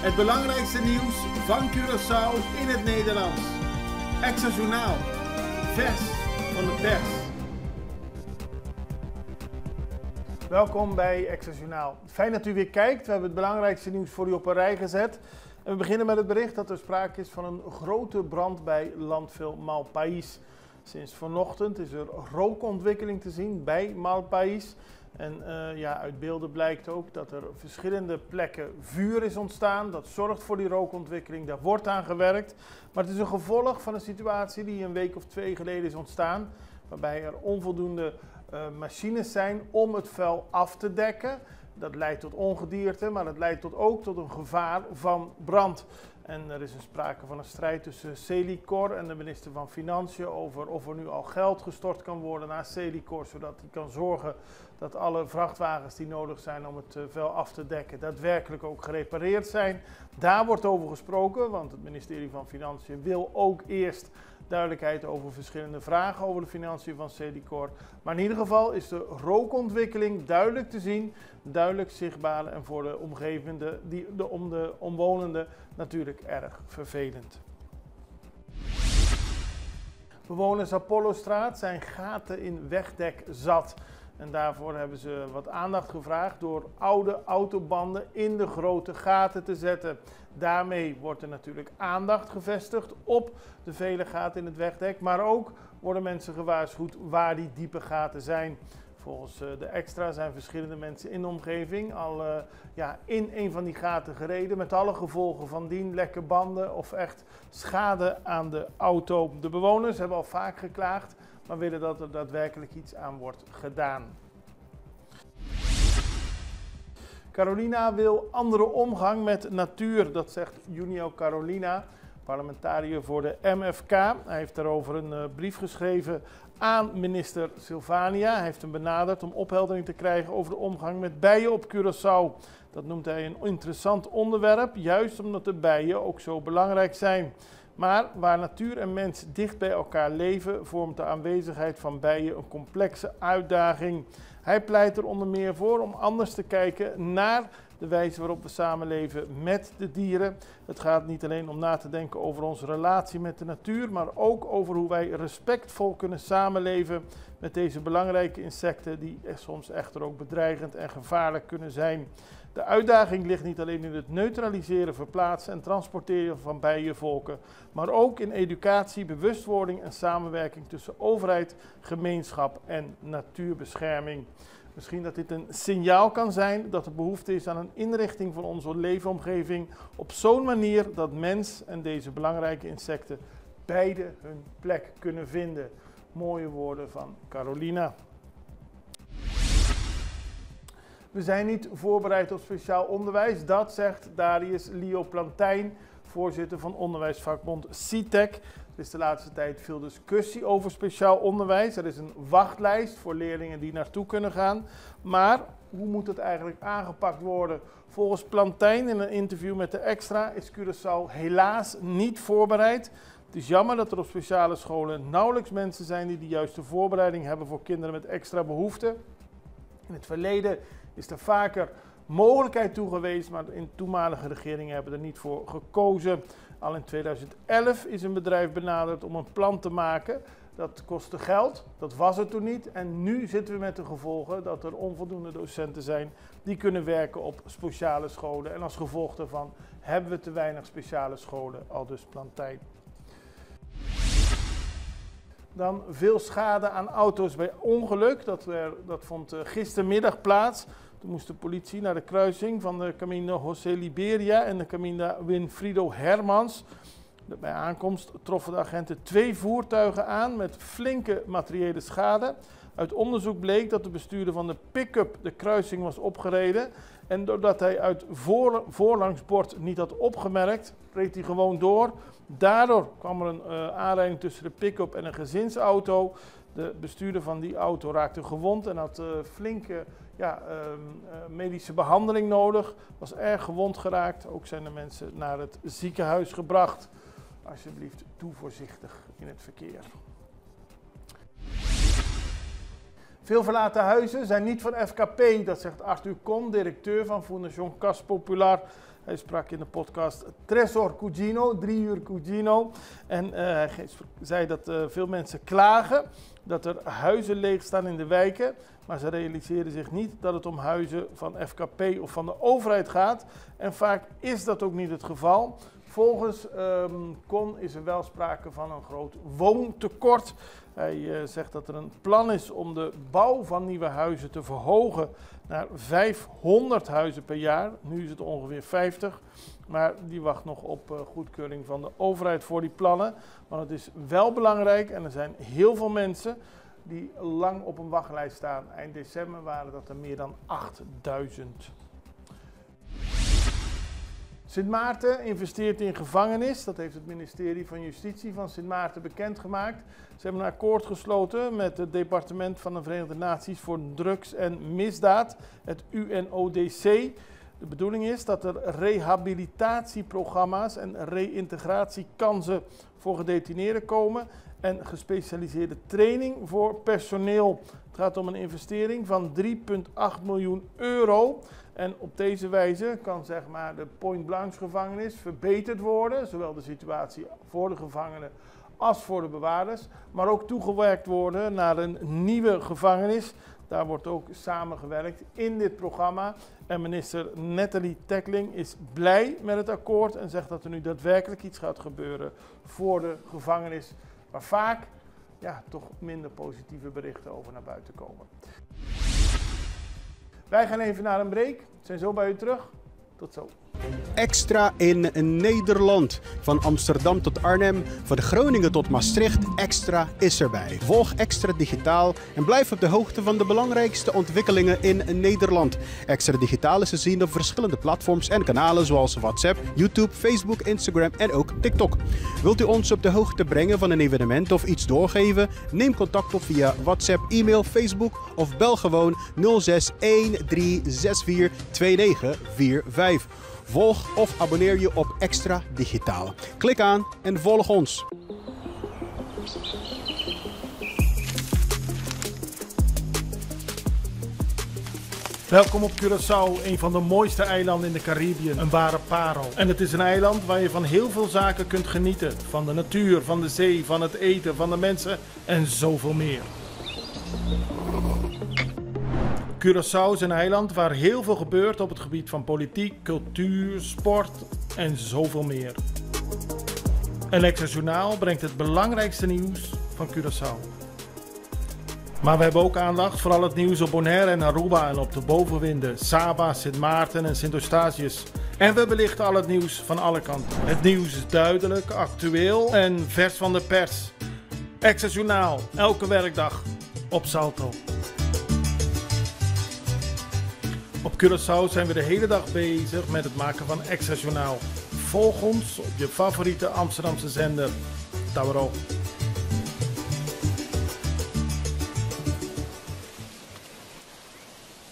Het belangrijkste nieuws van Curaçao in het Nederlands. Extra Journaal. Vers van de pers. Welkom bij Extra Journaal. Fijn dat u weer kijkt. We hebben het belangrijkste nieuws voor u op een rij gezet. En we beginnen met het bericht dat er sprake is van een grote brand bij landfill Malpais. Sinds vanochtend is er rookontwikkeling te zien bij Malpais. En uit beelden blijkt ook dat er verschillende plekken vuur is ontstaan. Dat zorgt voor die rookontwikkeling, daar wordt aan gewerkt. Maar het is een gevolg van een situatie die een week of 2 geleden is ontstaan. Waarbij er onvoldoende machines zijn om het vuil af te dekken. Dat leidt tot ongedierte, maar dat leidt ook tot een gevaar van brand. En er is sprake van een strijd tussen Celicor en de minister van Financiën over of er nu al geld gestort kan worden naar Celicor, zodat hij kan zorgen dat alle vrachtwagens die nodig zijn om het vuil af te dekken daadwerkelijk ook gerepareerd zijn. Daar wordt over gesproken, want het ministerie van Financiën wil ook eerst duidelijkheid over verschillende vragen over de financiën van Celicor. Maar in ieder geval is de rookontwikkeling duidelijk te zien, duidelijk zichtbaar en voor de de omwonenden natuurlijk erg vervelend. Bewoners Apollostraat zijn gaten in wegdek zat. En daarvoor hebben ze wat aandacht gevraagd door oude autobanden in de grote gaten te zetten. Daarmee wordt er natuurlijk aandacht gevestigd op de vele gaten in het wegdek. Maar ook worden mensen gewaarschuwd waar die diepe gaten zijn. Volgens de Extra zijn verschillende mensen in de omgeving al in een van die gaten gereden. Met alle gevolgen van dien, lekke banden of echt schade aan de auto. De bewoners hebben al vaak geklaagd, maar willen dat er daadwerkelijk iets aan wordt gedaan. Carolina wil andere omgang met natuur, dat zegt Junio Carolina, parlementariër voor de MFK. Hij heeft daarover een brief geschreven aan minister Silvania. Hij heeft hem benaderd om opheldering te krijgen over de omgang met bijen op Curaçao. Dat noemt hij een interessant onderwerp, juist omdat de bijen ook zo belangrijk zijn. Maar waar natuur en mens dicht bij elkaar leven, vormt de aanwezigheid van bijen een complexe uitdaging. Hij pleit er onder meer voor om anders te kijken naar de wijze waarop we samenleven met de dieren. Het gaat niet alleen om na te denken over onze relatie met de natuur, maar ook over hoe wij respectvol kunnen samenleven met deze belangrijke insecten die soms echter ook bedreigend en gevaarlijk kunnen zijn. De uitdaging ligt niet alleen in het neutraliseren, verplaatsen en transporteren van bijenvolken, maar ook in educatie, bewustwording en samenwerking tussen overheid, gemeenschap en natuurbescherming. Misschien dat dit een signaal kan zijn dat er behoefte is aan een inrichting van onze leefomgeving op zo'n manier dat mens en deze belangrijke insecten beide hun plek kunnen vinden. Mooie woorden van Carolina. We zijn niet voorbereid op speciaal onderwijs, dat zegt Darius Lio Plantijn, voorzitter van onderwijsvakbond CITEC. Er is de laatste tijd veel discussie over speciaal onderwijs. Er is een wachtlijst voor leerlingen die naartoe kunnen gaan. Maar hoe moet het eigenlijk aangepakt worden? Volgens Plantijn in een interview met de Extra is Curaçao helaas niet voorbereid. Het is jammer dat er op speciale scholen nauwelijks mensen zijn die de juiste voorbereiding hebben voor kinderen met extra behoeften. In het verleden is er vaker mogelijkheid toe geweest, maar in toenmalige regeringen hebben er niet voor gekozen. Al in 2011 is een bedrijf benaderd om een plan te maken. Dat kostte geld, dat was er toen niet. En nu zitten we met de gevolgen dat er onvoldoende docenten zijn die kunnen werken op speciale scholen. En als gevolg daarvan hebben we te weinig speciale scholen, aldus Plantijn. Dan veel schade aan auto's bij ongeluk. Dat vond gistermiddag plaats. Toen moest de politie naar de kruising van de Camino José Liberia en de Camino Winfrido Hermans. Bij aankomst troffen de agenten 2 voertuigen aan met flinke materiële schade. Uit onderzoek bleek dat de bestuurder van de pick-up de kruising was opgereden. En doordat hij uit voorlangsbord niet had opgemerkt, reed hij gewoon door. Daardoor kwam er een aanrijding tussen de pick-up en een gezinsauto. De bestuurder van die auto raakte gewond en had flinke medische behandeling nodig. Was erg gewond geraakt. Ook zijn de mensen naar het ziekenhuis gebracht. Alsjeblieft, doe voorzichtig in het verkeer. Veel verlaten huizen zijn niet van FKP, dat zegt Arthur Kon, directeur van Fondation Cas Popular. Hij sprak in de podcast Tresor Cugino, 3 uur Cugino. En hij zei dat veel mensen klagen dat er huizen leeg staan in de wijken. Maar ze realiseren zich niet dat het om huizen van FKP of van de overheid gaat. En vaak is dat ook niet het geval. Volgens Kon is er wel sprake van een groot woontekort. Hij zegt dat er een plan is om de bouw van nieuwe huizen te verhogen naar 500 huizen per jaar. Nu is het ongeveer 50, maar die wacht nog op goedkeuring van de overheid voor die plannen. Maar het is wel belangrijk en er zijn heel veel mensen die lang op een wachtlijst staan. Eind december waren dat er meer dan 8000. Sint Maarten investeert in gevangenis. Dat heeft het ministerie van Justitie van Sint Maarten bekendgemaakt. Ze hebben een akkoord gesloten met het departement van de Verenigde Naties voor drugs en misdaad, het UNODC. De bedoeling is dat er rehabilitatieprogramma's en reïntegratiekansen voor gedetineerden komen en gespecialiseerde training voor personeel. Het gaat om een investering van 3,8 miljoen euro. En op deze wijze kan zeg maar de Point Blanche gevangenis verbeterd worden, zowel de situatie voor de gevangenen als voor de bewaarders, maar ook toegewerkt worden naar een nieuwe gevangenis. Daar wordt ook samengewerkt in dit programma. En minister Nathalie Teckling is blij met het akkoord en zegt dat er nu daadwerkelijk iets gaat gebeuren voor de gevangenis, waar vaak toch minder positieve berichten over naar buiten komen. Wij gaan even naar een break. We zijn zo bij u terug. Tot zo. Extra in Nederland. Van Amsterdam tot Arnhem, van Groningen tot Maastricht. Extra is erbij. Volg Extra Digitaal en blijf op de hoogte van de belangrijkste ontwikkelingen in Nederland. Extra Digitaal is te zien op verschillende platforms en kanalen zoals WhatsApp, YouTube, Facebook, Instagram en ook TikTok. Wilt u ons op de hoogte brengen van een evenement of iets doorgeven? Neem contact op via WhatsApp, e-mail, Facebook of bel gewoon 06 1364 2945. Volg of abonneer je op Extra Digitaal. Klik aan en volg ons. Welkom op Curaçao, een van de mooiste eilanden in de Caribiën. Een ware parel. En het is een eiland waar je van heel veel zaken kunt genieten. Van de natuur, van de zee, van het eten, van de mensen en zoveel meer. Curaçao is een eiland waar heel veel gebeurt op het gebied van politiek, cultuur, sport en zoveel meer. En Extra Journaal brengt het belangrijkste nieuws van Curaçao. Maar we hebben ook aandacht voor al het nieuws op Bonaire en Aruba en op de bovenwinden, Saba, Sint Maarten en Sint Eustatius. En we belichten al het nieuws van alle kanten. Het nieuws is duidelijk, actueel en vers van de pers. Extra Journaal, elke werkdag op Salto. Op Curaçao zijn we de hele dag bezig met het maken van Extra Journaal. Volg ons op je favoriete Amsterdamse zender, Tauro.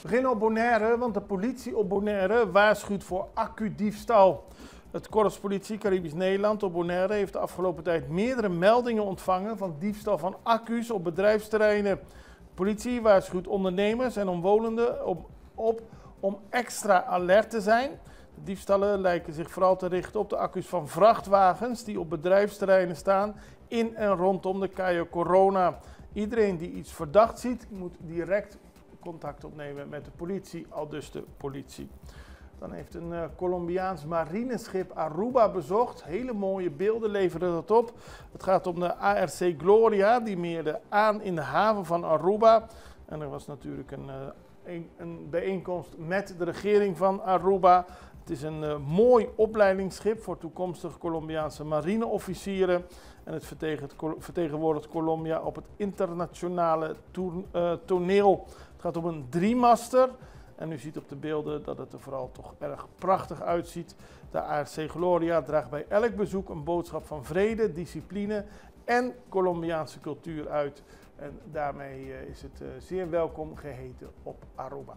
We beginnen op Bonaire, want de politie op Bonaire waarschuwt voor accudiefstal. Het Korps Politie Caribisch Nederland op Bonaire heeft de afgelopen tijd meerdere meldingen ontvangen van diefstal van accu's op bedrijfsterreinen. De politie waarschuwt ondernemers en omwonenden om extra alert te zijn. De diefstallen lijken zich vooral te richten op de accu's van vrachtwagens die op bedrijfsterreinen staan in en rondom de Cayo Corona. Iedereen die iets verdacht ziet, moet direct contact opnemen met de politie, aldus de politie. Dan heeft een Colombiaans marineschip Aruba bezocht. Hele mooie beelden leveren dat op. Het gaat om de ARC Gloria, die meerde aan in de haven van Aruba. En er was natuurlijk een bijeenkomst met de regering van Aruba. Het is een mooi opleidingsschip voor toekomstige Colombiaanse marineofficieren. En het vertegenwoordigt Colombia op het internationale toneel. Het gaat om een 3-master. En u ziet op de beelden dat het er vooral toch erg prachtig uitziet. De ARC Gloria draagt bij elk bezoek een boodschap van vrede, discipline en Colombiaanse cultuur uit. En daarmee is het zeer welkom geheten op Aruba.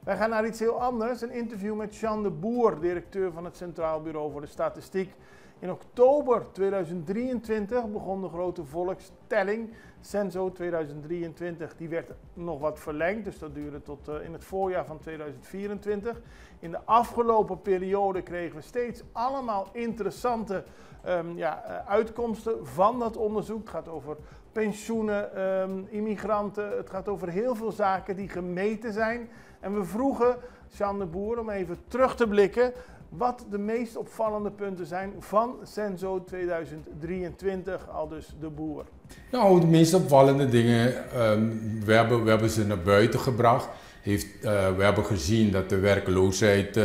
Wij gaan naar iets heel anders. Een interview met Jean de Boer, directeur van het Centraal Bureau voor de Statistiek. In oktober 2023 begon de grote volkstelling, Censo 2023. Die werd nog wat verlengd, dus dat duurde tot in het voorjaar van 2024. In de afgelopen periode kregen we steeds allemaal interessante uitkomsten van dat onderzoek. Het gaat over pensioenen, immigranten, het gaat over heel veel zaken die gemeten zijn. En we vroegen Jean de Boer om even terug te blikken wat de meest opvallende punten zijn van Censo 2023, aldus de Boer. Nou, de meest opvallende dingen, we hebben ze naar buiten gebracht. We hebben gezien dat de werkloosheid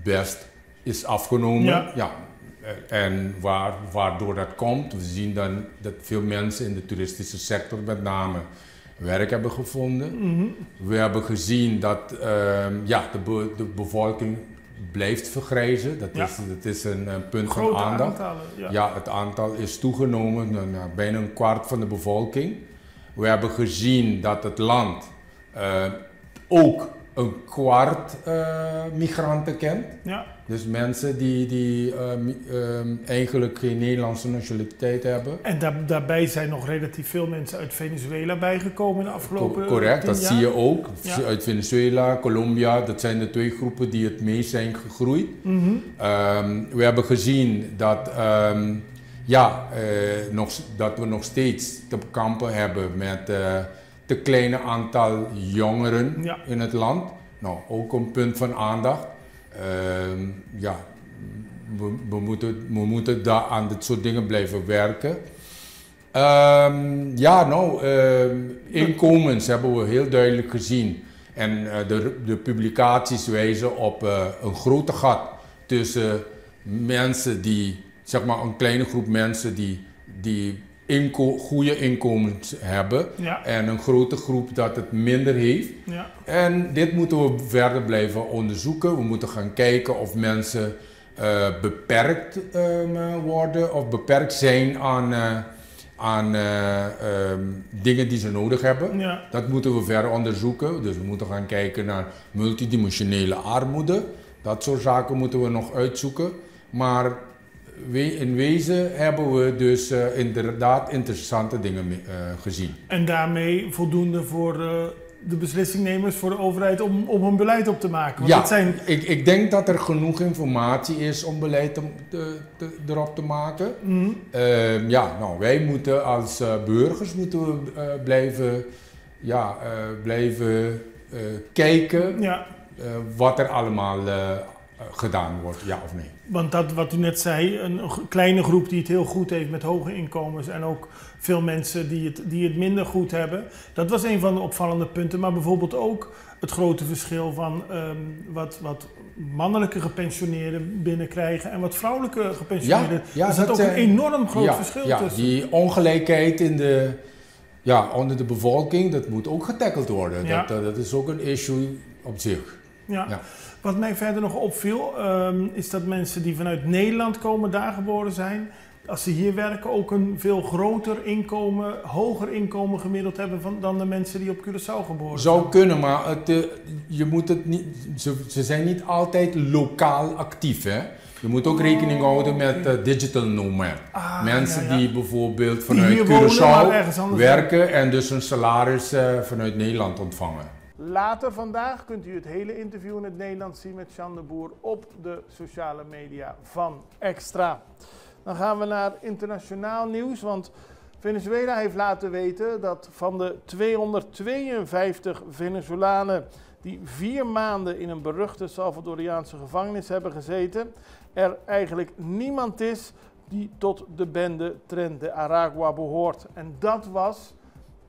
best is afgenomen. Ja. En waardoor dat komt, we zien dan dat veel mensen in de toeristische sector met name werk hebben gevonden. We hebben gezien dat de bevolking blijft vergrijzen. Dat is een punt van aandacht. Ja, het aantal is toegenomen naar bijna een kwart van de bevolking. We hebben gezien dat het land ook een kwart migranten kent. Ja. Dus mensen die eigenlijk geen Nederlandse nationaliteit hebben. En daarbij zijn nog relatief veel mensen uit Venezuela bijgekomen in de afgelopen Correct, 10 dat jaar. zie je ook. Ja. Uit Venezuela, Colombia, dat zijn de twee groepen die het meest zijn gegroeid. We hebben gezien dat, dat we nog steeds te kampen hebben met te kleine aantal jongeren in het land. Nou, ook een punt van aandacht. We moeten daar aan dit soort dingen blijven werken. Inkomens hebben we heel duidelijk gezien. En de publicaties wijzen op een grote gat tussen mensen die, zeg maar een kleine groep mensen die goede inkomens hebben en een grote groep dat het minder heeft. Ja. En dit moeten we verder blijven onderzoeken. We moeten gaan kijken of mensen beperkt worden of beperkt zijn aan dingen die ze nodig hebben. Ja. Dat moeten we verder onderzoeken. Dus we moeten gaan kijken naar multidimensionele armoede. Dat soort zaken moeten we nog uitzoeken. Maar in wezen hebben we dus inderdaad interessante dingen gezien. En daarmee voldoende voor de beslissingnemers, voor de overheid om een beleid op te maken? Want ik denk dat er genoeg informatie is om beleid erop te maken. Wij moeten als burgers blijven kijken wat er allemaal gedaan wordt, ja of nee. Want dat wat u net zei, een kleine groep die het heel goed heeft met hoge inkomens en ook veel mensen die het minder goed hebben. Dat was een van de opvallende punten, maar bijvoorbeeld ook het grote verschil van wat mannelijke gepensioneerden binnenkrijgen en wat vrouwelijke gepensioneerden. Er zit ook een enorm groot verschil tussen. Die ongelijkheid onder de bevolking, dat moet ook getackeld worden. Ja. Dat is ook een issue op zich. Ja. Wat mij verder nog opviel, is dat mensen die vanuit Nederland komen, daar geboren zijn, als ze hier werken ook een veel groter inkomen, hoger inkomen gemiddeld hebben dan de mensen die op Curaçao geboren zijn. Zou kunnen, maar je moet het niet, ze zijn niet altijd lokaal actief, hè? Je moet ook rekening houden met digital nomad. Mensen die bijvoorbeeld vanuit Curaçao werken en dus een salaris vanuit Nederland ontvangen. Later vandaag kunt u het hele interview in het Nederlands zien met Jean de Boer op de sociale media van Extra. Dan gaan we naar internationaal nieuws, want Venezuela heeft laten weten dat van de 252 Venezolanen die 4 maanden in een beruchte Salvadoriaanse gevangenis hebben gezeten, er eigenlijk niemand is die tot de bende Tren de Aragua behoort. En dat was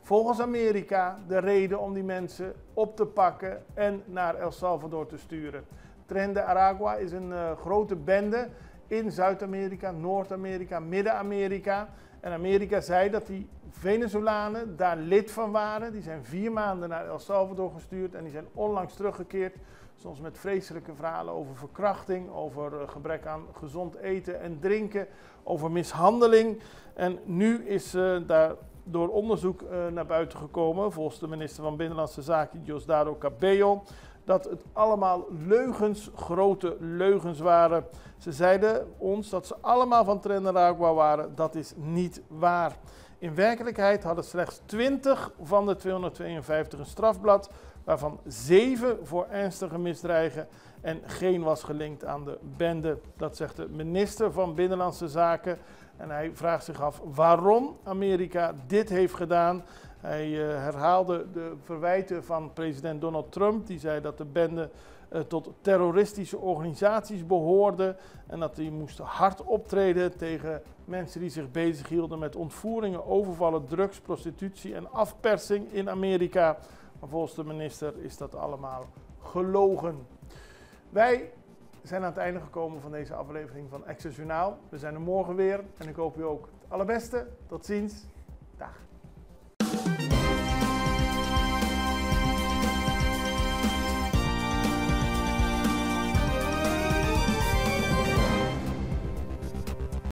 volgens Amerika de reden om die mensen op te pakken en naar El Salvador te sturen. Tren de Aragua is een grote bende in Zuid-Amerika, Noord-Amerika, Midden-Amerika. En Amerika zei dat die Venezolanen daar lid van waren. Die zijn 4 maanden naar El Salvador gestuurd en die zijn onlangs teruggekeerd. Soms met vreselijke verhalen over verkrachting, over gebrek aan gezond eten en drinken, over mishandeling. En nu is daar door onderzoek naar buiten gekomen, volgens de minister van Binnenlandse Zaken Diosdado Cabello, dat het allemaal leugens, grote leugens waren. Ze zeiden ons dat ze allemaal van Trinidad waren. Dat is niet waar. In werkelijkheid hadden slechts 20 van de 252 een strafblad, waarvan 7 voor ernstige misdrijven en geen was gelinkt aan de bende. Dat zegt de minister van Binnenlandse Zaken. En hij vraagt zich af waarom Amerika dit heeft gedaan. Hij herhaalde de verwijten van president Donald Trump. Die zei dat de bende tot terroristische organisaties behoorde. En dat die moesten hard optreden tegen mensen die zich bezighielden met ontvoeringen, overvallen, drugs, prostitutie en afpersing in Amerika. Maar volgens de minister is dat allemaal gelogen. Wij zijn aan het einde gekomen van deze aflevering van Extra Journaal. We zijn er morgen weer en ik hoop u ook het allerbeste. Tot ziens. Dag.